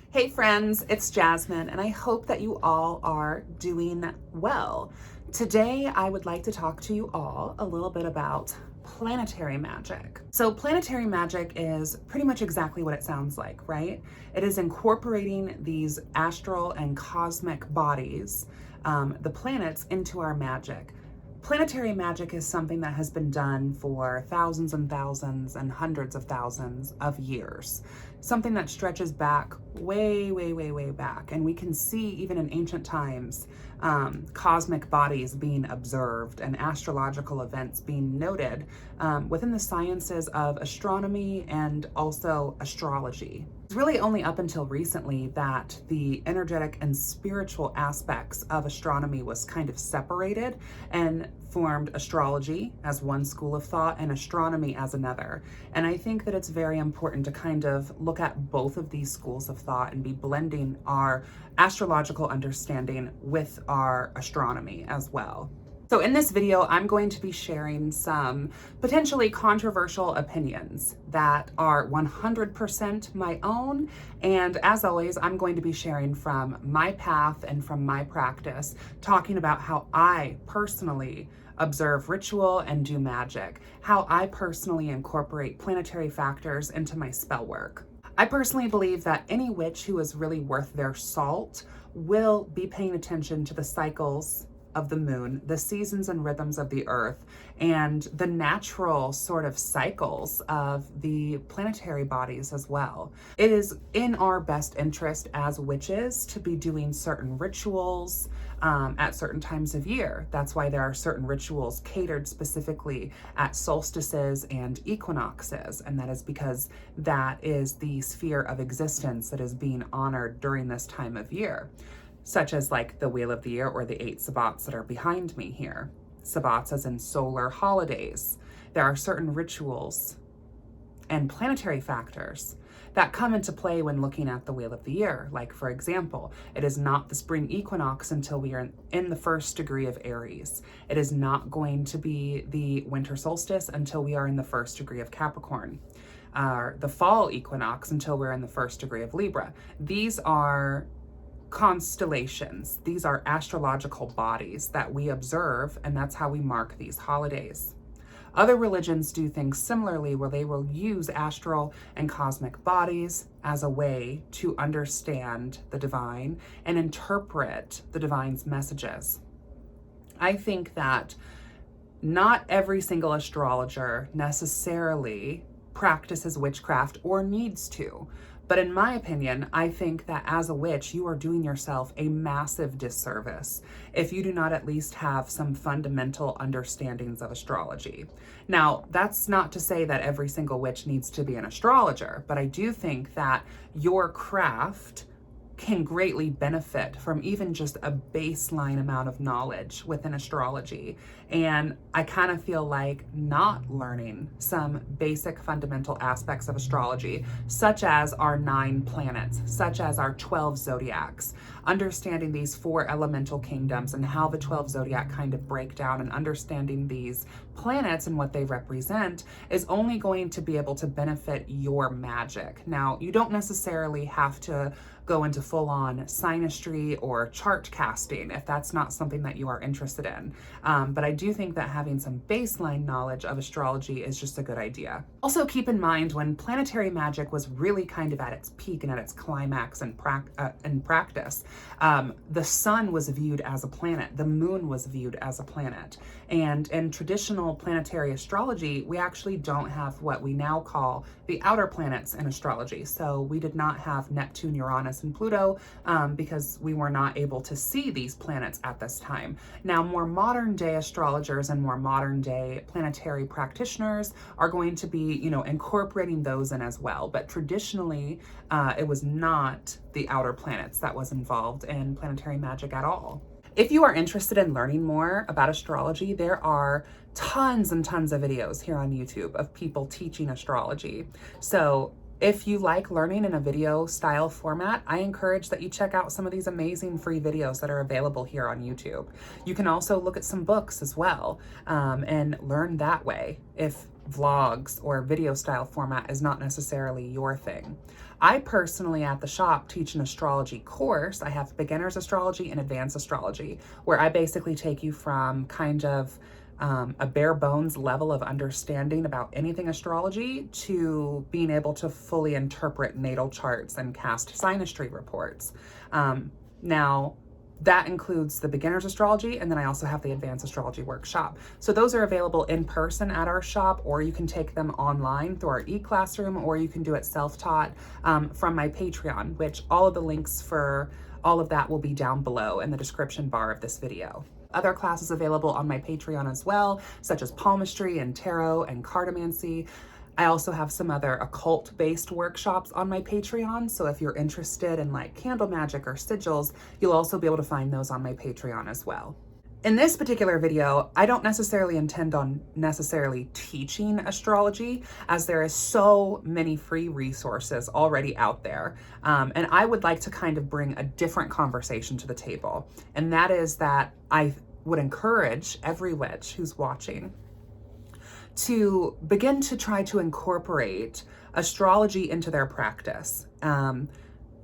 Hey friends, it's Jasmine, and I hope that you all are doing well. Today, I would like to talk to you all a little bit about planetary magic. So planetary magic is pretty much exactly what it sounds like, right? It is incorporating these astral and cosmic bodies, the planets, into our magic. Planetary magic is something that has been done for thousands and thousands and hundreds of thousands of years. Something that stretches back way, way, way, way back. And we can see even in ancient times, cosmic bodies being observed and astrological events being noted within the sciences of astronomy and also astrology. It's really only up until recently that the energetic and spiritual aspects of astronomy was kind of separated and formed astrology as one school of thought and astronomy as another. And I think that it's very important to kind of look at both of these schools of thought and be blending our astrological understanding with our astronomy as well. So in this video, I'm going to be sharing some potentially controversial opinions that are 100% my own. And as always, I'm going to be sharing from my path and from my practice, talking about how I personally observe ritual and do magic, how I personally incorporate planetary factors into my spell work. I personally believe that any witch who is really worth their salt will be paying attention to the cycles of the moon, the seasons and rhythms of the earth, and the natural sort of cycles of the planetary bodies as well. It is in our best interest as witches to be doing certain rituals at certain times of year. That's why there are certain rituals catered specifically at solstices and equinoxes, and that is because that is the sphere of existence that is being honored during this time of year, such as like the Wheel of the Year or the 8 Sabbats that are behind me here. Sabbats as in solar holidays. There are certain rituals and planetary factors that come into play when looking at the Wheel of the Year. Like, for example, it is not the spring equinox until we are in the first degree of Aries. It is not going to be the winter solstice until we are in the first degree of Capricorn. The fall equinox until we're in the first degree of Libra. These are constellations. These are astrological bodies that we observe, and that's how we mark these holidays. Other religions do things similarly, where they will use astral and cosmic bodies as a way to understand the divine and interpret the divine's messages. I think that not every single astrologer necessarily practices witchcraft or needs to. But in my opinion, I think that as a witch, you are doing yourself a massive disservice if you do not at least have some fundamental understandings of astrology. Now, that's not to say that every single witch needs to be an astrologer, but I do think that your craft can greatly benefit from even just a baseline amount of knowledge within astrology. And I kind of feel like not learning some basic fundamental aspects of astrology, such as our 9 planets, such as our 12 zodiacs, understanding these 4 elemental kingdoms and how the 12 zodiac kind of break down, and understanding these planets and what they represent is only going to be able to benefit your magic. Now, you don't necessarily have to go into full-on synastry or chart casting if that's not something that you are interested in. But I do think that having some baseline knowledge of astrology is just a good idea. Also keep in mind, when planetary magic was really kind of at its peak and at its climax in practice, the sun was viewed as a planet, the moon was viewed as a planet. And in traditional planetary astrology, we actually don't have what we now call the outer planets in astrology. So we did not have Neptune, Uranus, and Pluto because we were not able to see these planets at this time. Now, more modern day astrologers and more modern day planetary practitioners are going to be, incorporating those in as well. But traditionally, it was not the outer planets that was involved in planetary magic at all. If you are interested in learning more about astrology, there are tons and tons of videos here on YouTube of people teaching astrology. So If you like learning in a video style format, I encourage that you check out some of these amazing free videos that are available here on YouTube. You can also look at some books as well, and learn that way if vlogs or video style format is not necessarily your thing. I personally at the shop teach an astrology course. I have beginner's astrology and advanced astrology, where I basically take you from kind of a bare bones level of understanding about anything astrology to being able to fully interpret natal charts and cast synastry reports. Now, that includes the beginner's astrology, and then I also have the advanced astrology workshop. So those are available in person at our shop, or you can take them online through our e-classroom, or you can do it self-taught from my Patreon, which all of the links for all of that will be down below in the description bar of this video. Other classes available on my Patreon as well, such as palmistry and tarot and cartomancy. I also have some other occult-based workshops on my Patreon, so if you're interested in like candle magic or sigils, you'll also be able to find those on my Patreon as well. In this particular video, I don't necessarily intend on necessarily teaching astrology, as there is so many free resources already out there. And I would like to kind of bring a different conversation to the table. And that is that I would encourage every witch who's watching to begin to try to incorporate astrology into their practice.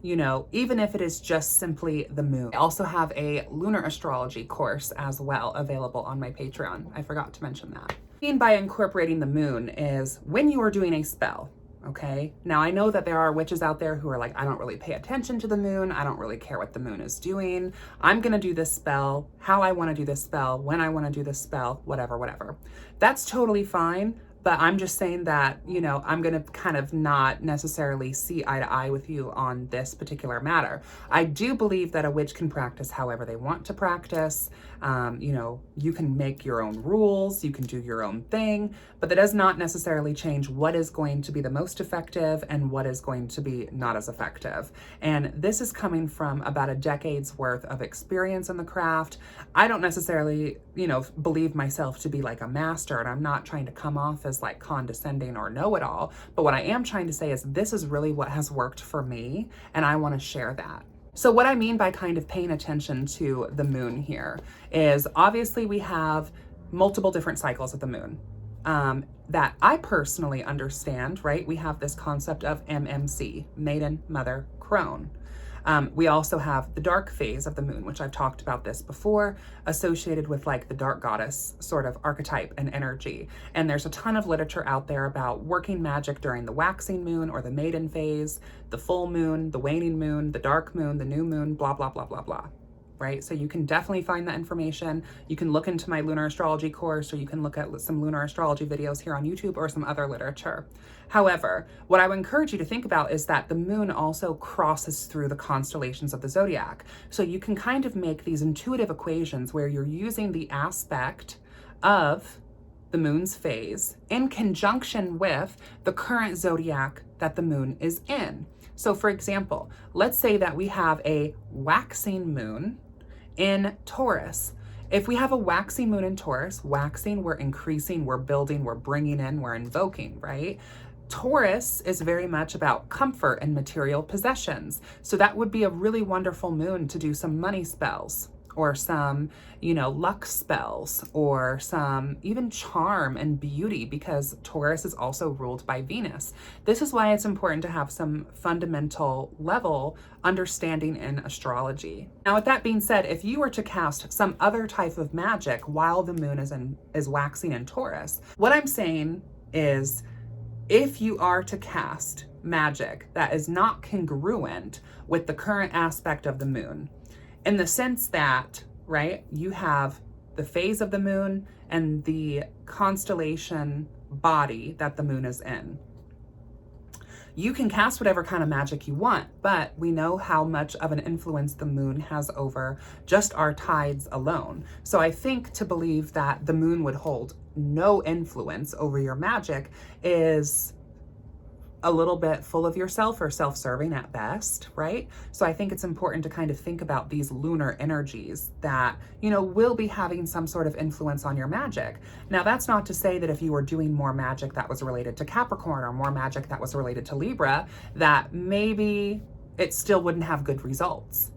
You know, even if it is just simply the moon. I also have a lunar astrology course as well available on my Patreon. I forgot to mention that. What I mean by incorporating the moon is when you are doing a spell, okay? Now I know that there are witches out there who are like, I don't really pay attention to the moon. I don't really care what the moon is doing. I'm gonna do this spell, how I wanna do this spell, when I wanna do this spell, whatever, whatever. That's totally fine. But I'm just saying that, you know, I'm going to kind of not necessarily see eye to eye with you on this particular matter. I do believe that a witch can practice however they want to practice. You know, you can make your own rules, you can do your own thing, but that does not necessarily change what is going to be the most effective and what is going to be not as effective. And this is coming from about a decade's worth of experience in the craft. I don't necessarily, you know, believe myself to be like a master, and I'm not trying to come off as like condescending or know-it-all, but what I am trying to say is this is really what has worked for me, and I want to share that. So what I mean by kind of paying attention to the moon here is obviously we have multiple different cycles of the moon that I personally understand, right? We have this concept of MMC, Maiden, Mother, Crone. We also have the dark phase of the moon, which I've talked about this before, associated with like the dark goddess sort of archetype and energy. And there's a ton of literature out there about working magic during the waxing moon or the maiden phase, the full moon, the waning moon, the dark moon, the new moon, blah, blah, blah, blah, blah. Right? So you can definitely find that information. You can look into my lunar astrology course, or you can look at some lunar astrology videos here on YouTube or some other literature. However, what I would encourage you to think about is that the moon also crosses through the constellations of the zodiac. So you can kind of make these intuitive equations where you're using the aspect of the moon's phase in conjunction with the current zodiac that the moon is in. So for example, let's say that we have a waxing moon in Taurus. If we have a waxing moon in Taurus, waxing, we're increasing, we're building, we're bringing in, we're invoking, right? Taurus is very much about comfort and material possessions. So that would be a really wonderful moon to do some money spells, or some, you know, luck spells, or some even charm and beauty, because Taurus is also ruled by Venus. This is why it's important to have some fundamental level understanding in astrology. Now, with that being said, if you were to cast some other type of magic while the moon is waxing in Taurus, what I'm saying is, if you are to cast magic that is not congruent with the current aspect of the moon, in the sense that, right, you have the phase of the moon and the constellation body that the moon is in. You can cast whatever kind of magic you want, but we know how much of an influence the moon has over just our tides alone. So I think to believe that the moon would hold no influence over your magic is a little bit full of yourself or self-serving at best, right? So I think it's important to kind of think about these lunar energies that, you know, will be having some sort of influence on your magic. Now, that's not to say that if you were doing more magic that was related to Capricorn or more magic that was related to Libra, that maybe it still wouldn't have good results.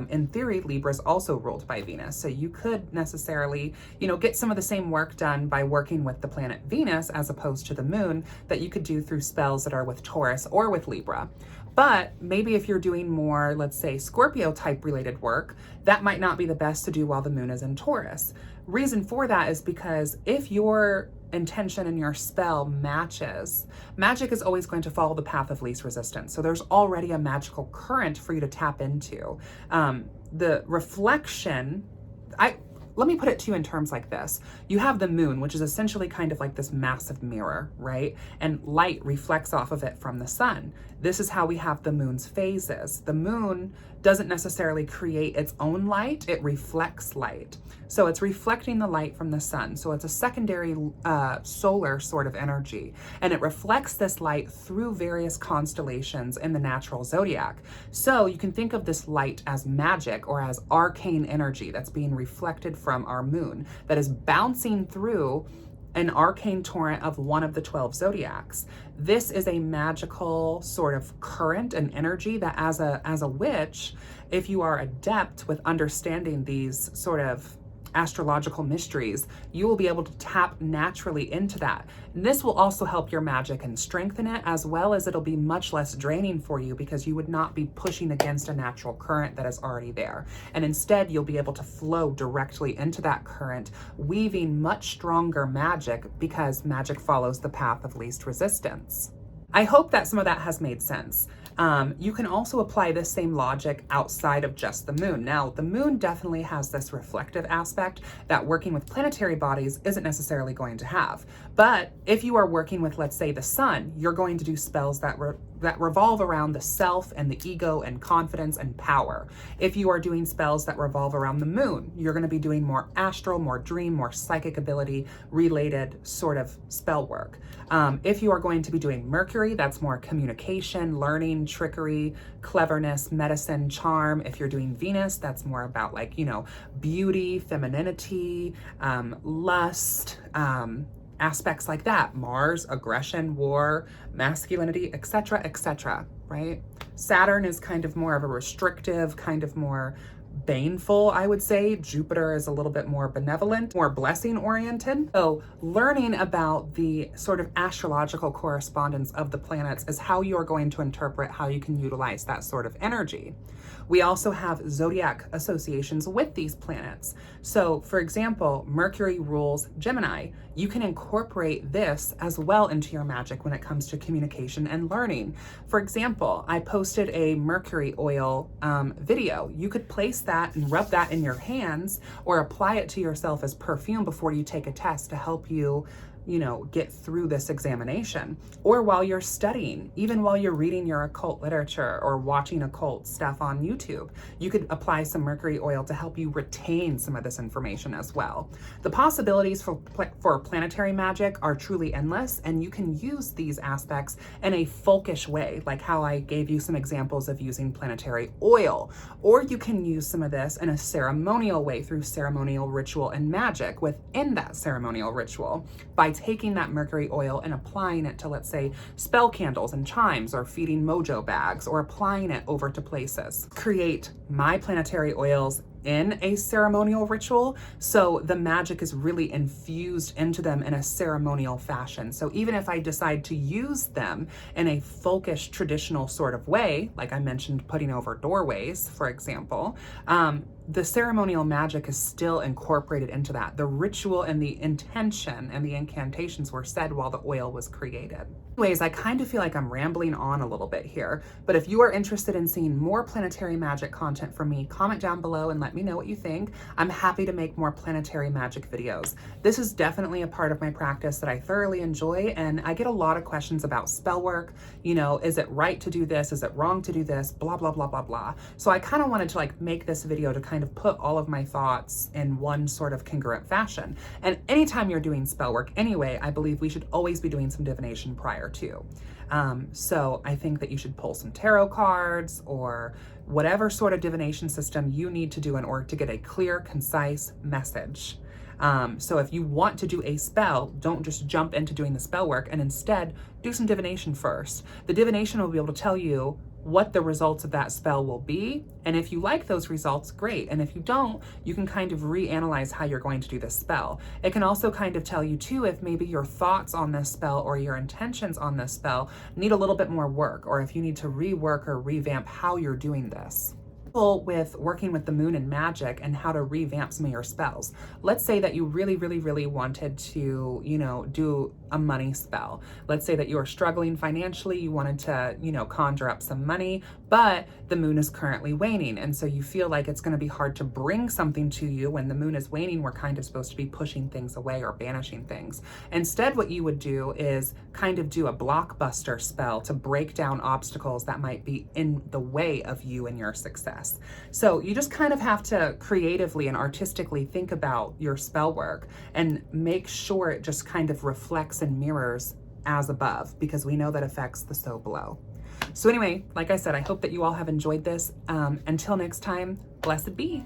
In theory, Libra is also ruled by Venus. So you could necessarily, you know, get some of the same work done by working with the planet Venus as opposed to the moon that you could do through spells that are with Taurus or with Libra. But maybe if you're doing more, let's say, Scorpio type related work, that might not be the best to do while the moon is in Taurus. Reason for that is because if your intention and your spell matches, magic is always going to follow the path of least resistance. So there's already a magical current for you to tap into. The reflection, let me put it to you in terms like this. You have the moon, which is essentially kind of like this massive mirror, right? And light reflects off of it from the sun. This is how we have the moon's phases. The moon doesn't necessarily create its own light, it reflects light. So it's reflecting the light from the sun. So it's a secondary solar sort of energy. And it reflects this light through various constellations in the natural zodiac. So you can think of this light as magic or as arcane energy that's being reflected from our moon that is bouncing through an arcane torrent of one of the 12 zodiacs. This is a magical sort of current and energy that as a witch, if you are adept with understanding these sort of astrological mysteries, you will be able to tap naturally into that. And this will also help your magic and strengthen it, as well as it'll be much less draining for you because you would not be pushing against a natural current that is already there. And instead, you'll be able to flow directly into that current, weaving much stronger magic because magic follows the path of least resistance. I hope that some of that has made sense. You can also apply this same logic outside of just the moon. Now, the moon definitely has this reflective aspect that working with planetary bodies isn't necessarily going to have. But if you are working with, let's say, the sun, you're going to do spells that revolve around the self and the ego and confidence and power. If you are doing spells that revolve around the moon, you're going to be doing more astral, more dream, more psychic ability related sort of spell work. If you are going to be doing Mercury, that's more communication, learning, trickery, cleverness, medicine, charm. If you're doing Venus, that's more about like, you know, beauty, femininity, lust, aspects like that. Mars, aggression, war, masculinity, etc., right? Saturn is kind of more of a restrictive, kind of more baneful, I would say. Jupiter is a little bit more benevolent, more blessing oriented. So learning about the sort of astrological correspondence of the planets is how you're going to interpret how you can utilize that sort of energy. We also have zodiac associations with these planets. So for example, Mercury rules Gemini. You can incorporate this as well into your magic when it comes to communication and learning. For example, I posted a Mercury oil video. You could place that and rub that in your hands or apply it to yourself as perfume before you take a test to help you, you know, get through this examination. Or while you're studying, even while you're reading your occult literature or watching occult stuff on YouTube, you could apply some Mercury oil to help you retain some of this information as well. The possibilities for planetary magic are truly endless, and you can use these aspects in a folkish way, like how I gave you some examples of using planetary oil. Or you can use some of this in a ceremonial way through ceremonial ritual and magic within that ceremonial ritual by taking that Mercury oil and applying it to, let's say, spell candles and chimes, or feeding mojo bags, or applying it over to places. Create my planetary oils in a ceremonial ritual, so the magic is really infused into them in a ceremonial fashion. So even if I decide to use them in a folkish traditional sort of way, like I mentioned, putting over doorways, for example, the ceremonial magic is still incorporated into that. The ritual and the intention and the incantations were said while the oil was created. Anyways, I kind of feel like I'm rambling on a little bit here, but if you are interested in seeing more planetary magic content from me, comment down below and let me know what you think. I'm happy to make more planetary magic videos. This is definitely a part of my practice that I thoroughly enjoy, and I get a lot of questions about spell work. You know, is it right to do this? Is it wrong to do this? Blah, blah, blah, blah, blah. So I kind of wanted to like make this video to kind of put all of my thoughts in one sort of congruent fashion. And anytime you're doing spell work anyway, I believe we should always be doing some divination prior to. So I think that you should pull some tarot cards or whatever sort of divination system you need to do in order to get a clear, concise message. So if you want to do a spell, don't just jump into doing the spell work, and instead do some divination first. The divination will be able to tell you what the results of that spell will be. And if you like those results, great. And if you don't, you can kind of reanalyze how you're going to do this spell. It can also kind of tell you too, if maybe your thoughts on this spell or your intentions on this spell need a little bit more work, or if you need to rework or revamp how you're doing this. With working with the moon and magic and how to revamp some of your spells. Let's say that you really, really, really wanted to, do a money spell. Let's say that you are struggling financially, you wanted to, conjure up some money, but the moon is currently waning. And so you feel like it's going to be hard to bring something to you when the moon is waning. We're kind of supposed to be pushing things away or banishing things. Instead, what you would do is kind of do a blockbuster spell to break down obstacles that might be in the way of you and your success. So you just kind of have to creatively and artistically think about your spell work and make sure it just kind of reflects and mirrors as above, because we know that affects the so below. So anyway, like I said, I hope that you all have enjoyed this. Until next time, blessed be.